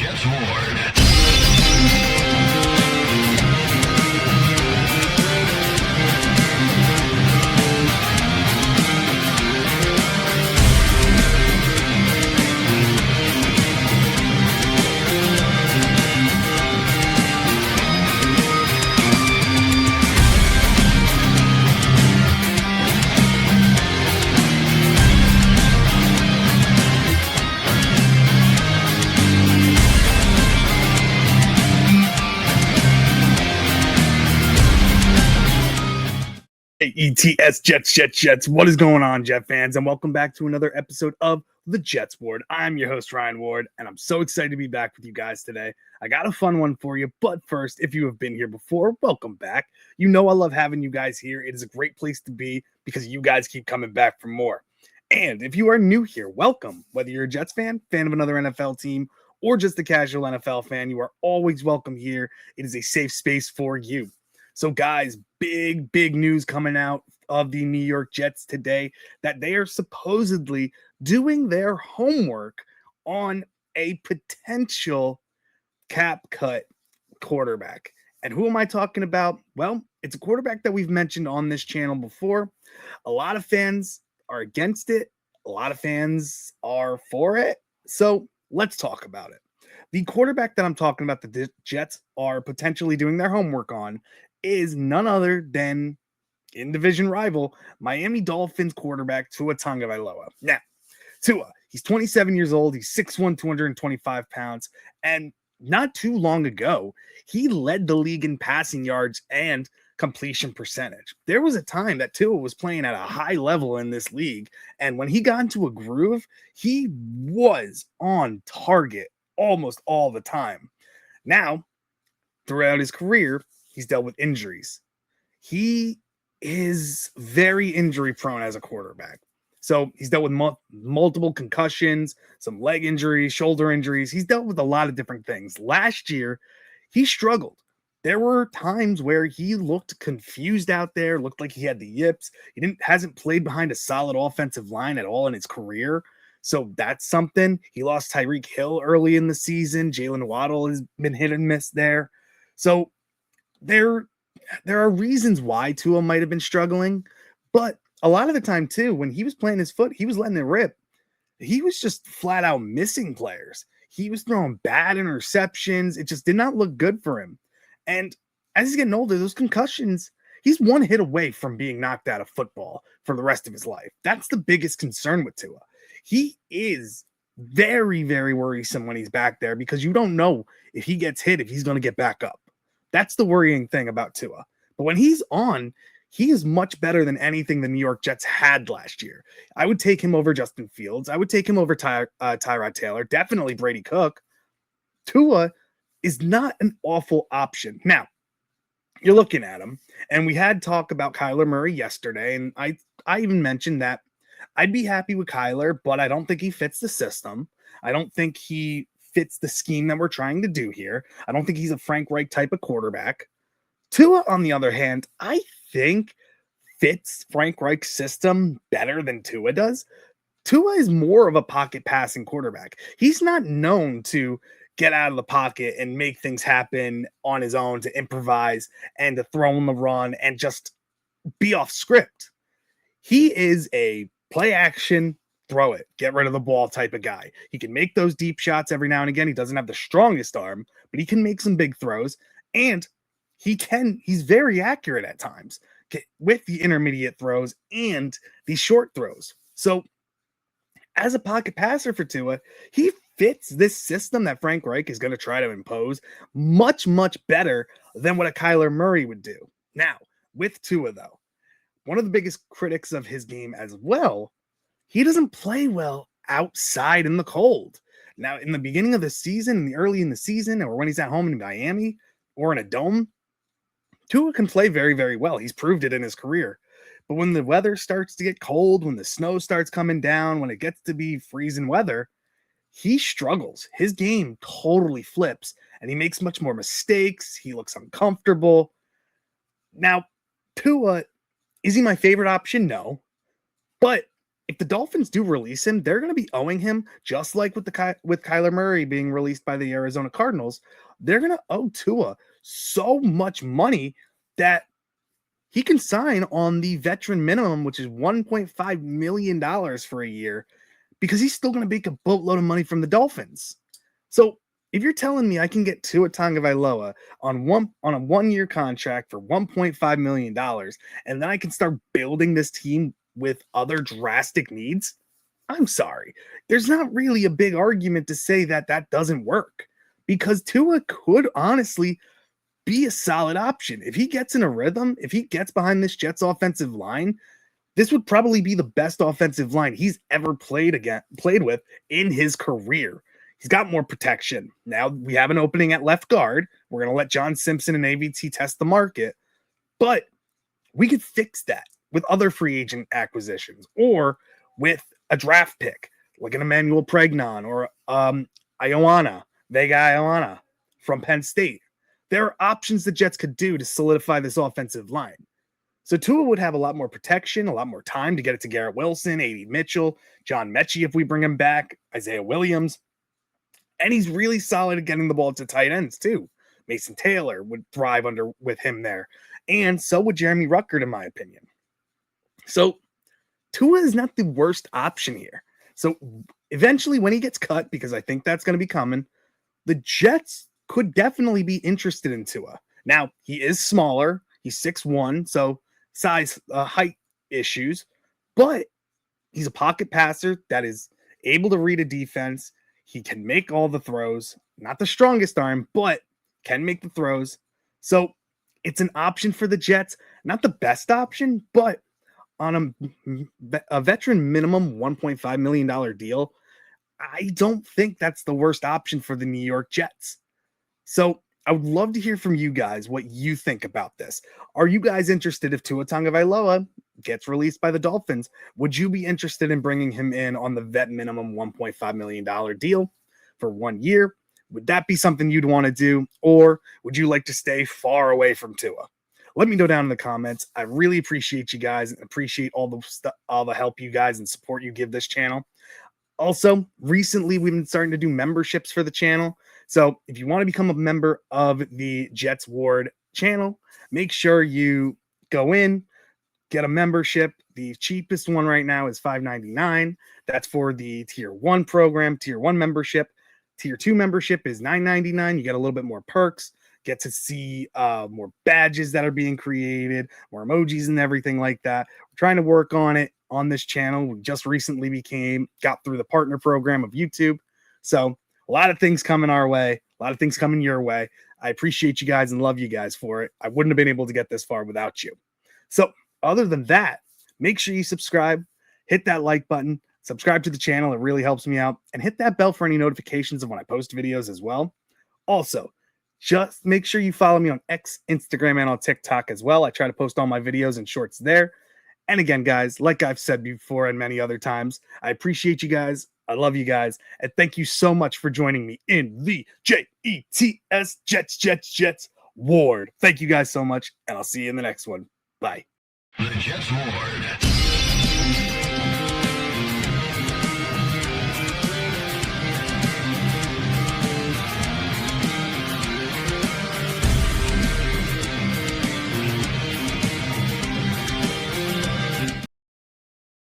Jets Ward. ETS Jets. What is going on, Jet fans? And welcome back to another episode of the Jets Ward. I'm your host, Ryan Ward, and I'm so excited to be back with you guys today. I got a fun one for you, but first, if you have been here before, welcome back. You know I love having you guys here. It is a great place to be because you guys keep coming back for more. And if you are new here, welcome. Whether you're a Jets fan of another NFL team, or just a casual NFL fan, you are always welcome here. It is a safe space for you. So, guys, big news coming out of the New York Jets today that they are supposedly doing their homework on a potential cap cut quarterback. And who am I talking about? Well, it's a quarterback that we've mentioned on this channel before. A lot of fans are against it. A lot of fans are for it. So let's talk about it. The quarterback that I'm talking about the Jets are potentially doing their homework on is none other than in-division rival Miami Dolphins quarterback Tua Tagovailoa. Now, Tua, he's 27 years old. He's 6'1", 225 pounds. And not too long ago, he led the league in passing yards and completion percentage. There was a time that Tua was playing at a high level in this league. And when he got into a groove, he was on target almost all the time. Now, throughout his career, he's dealt with injuries. He is very injury prone as a quarterback. So he's dealt with multiple concussions, some leg injuries, shoulder injuries. He's dealt with a lot of different things. Last year, he struggled. There were times where he looked confused out there, looked like he had the yips. He hasn't played behind a solid offensive line at all in his career. So that's something. He lost Tyreek Hill early in the season. Jalen Waddle has been hit and miss there. So there are reasons why Tua might have been struggling, but a lot of the time too, when he was playing his foot, he was letting it rip. He was just flat out missing players. He was throwing bad interceptions. It just did not look good for him. And as he's getting older, those concussions, he's one hit away from being knocked out of football for the rest of his life. That's the biggest concern with Tua. He is very worrisome when he's back there because you don't know if he gets hit, if he's going to get back up. That's the worrying thing about Tua. But when he's on, he is much better than anything the New York Jets had last year. I would take him over Justin Fields. I would take him over Tyrod Taylor. Definitely Brady Cook. Tua is not an awful option. Now, you're looking at him, and we had talk about Kyler Murray yesterday, and I even mentioned that I'd be happy with Kyler, but I don't think he fits the system. I don't think he fits the scheme that we're trying to do here. I don't think he's a Frank Reich type of quarterback. Tua, on the other hand, I think fits Frank Reich's system better than Tua does. Tua is more of a pocket passing quarterback. He's not known to get out of the pocket and make things happen on his own, to improvise and to throw in the run and just be off script. He is a play action, throw it, get rid of the ball type of guy. He can make those deep shots every now and again. He doesn't have the strongest arm, but he can make some big throws, and he's very accurate at times with the intermediate throws and the short throws. So as a pocket passer for Tua, he fits this system that Frank Reich is going to try to impose much better than what a Kyler Murray would do. Now, with Tua, though, one of the biggest critics of his game as well, he doesn't play well outside in the cold. Now, in the beginning of the season, early in the season, or when he's at home in Miami or in a dome, Tua can play very well. He's proved it in his career. But when the weather starts to get cold, when the snow starts coming down, when it gets to be freezing weather, he struggles. His game totally flips, and he makes much more mistakes. He looks uncomfortable. Now, Tua, is he my favorite option? No. But if the Dolphins do release him, they're going to be owing him, just like with with Kyler Murray being released by the Arizona Cardinals. They're going to owe Tua so much money that he can sign on the veteran minimum, which is $1.5 million for a year, because he's still going to make a boatload of money from the Dolphins. So if you're telling me I can get Tua Tagovailoa on a 1-year contract for $1.5 million, and then I can start building this team with other drastic needs, I'm sorry. There's not really a big argument to say that that doesn't work, because Tua could honestly be a solid option. If he gets in a rhythm, if he gets behind this Jets offensive line, this would probably be the best offensive line he's ever played with in his career. He's got more protection. Now we have an opening at left guard. We're going to let John Simpson and AVT test the market, but we could fix that with other free agent acquisitions or with a draft pick like an Emmanuel Pregnon or Vega Ioana from Penn State. There are options the Jets could do to solidify this offensive line. So Tua would have a lot more protection, a lot more time to get it to Garrett Wilson, A.D. Mitchell, John Mechie if we bring him back, Isaiah Williams. And he's really solid at getting the ball to tight ends too. Mason Taylor would thrive with him there. And so would Jeremy Ruckert, in my opinion. So Tua is not the worst option here. So eventually when he gets cut, because I think that's going to be coming, the Jets could definitely be interested in Tua. Now, he is smaller. He's 6'1", so size, height issues. But he's a pocket passer that is able to read a defense. He can make all the throws. Not the strongest arm, but can make the throws. So it's an option for the Jets. Not the best option, but on a veteran minimum $1.5 million deal, I don't think that's the worst option for the New York Jets. So I would love to hear from you guys what you think about this. Are you guys interested if Tua Tagovailoa gets released by the Dolphins? Would you be interested in bringing him in on the vet minimum $1.5 million deal for 1 year? Would that be something you'd want to do? Or would you like to stay far away from Tua? Let me know down in the comments. I really appreciate you guys and appreciate all the help you guys and support you give this channel. Also, recently we've been starting to do memberships for the channel. So if you want to become a member of the Jets Ward channel, make sure you go in, get a membership. The cheapest one right now is $5.99. That's for the Tier 1 program, Tier 1 membership. Tier 2 membership is $9.99. You get a little bit more perks, get to see more badges that are being created, more emojis and everything like that. We're trying to work on it on this channel. We just recently got through the partner program of YouTube. So a lot of things coming our way, a lot of things coming your way. I appreciate you guys and love you guys for it. I wouldn't have been able to get this far without you. So other than that, make sure you subscribe, hit that like button, subscribe to the channel. It really helps me out. And hit that bell for any notifications of when I post videos as well. Also, just make sure you follow me on X, Instagram, and on TikTok as well. I try to post all my videos and shorts there. And again, guys, like I've said before and many other times, I appreciate you guys. I love you guys. And thank you so much for joining me in the Jets Ward. Thank you guys so much. And I'll see you in the next one. Bye. The Jets Ward.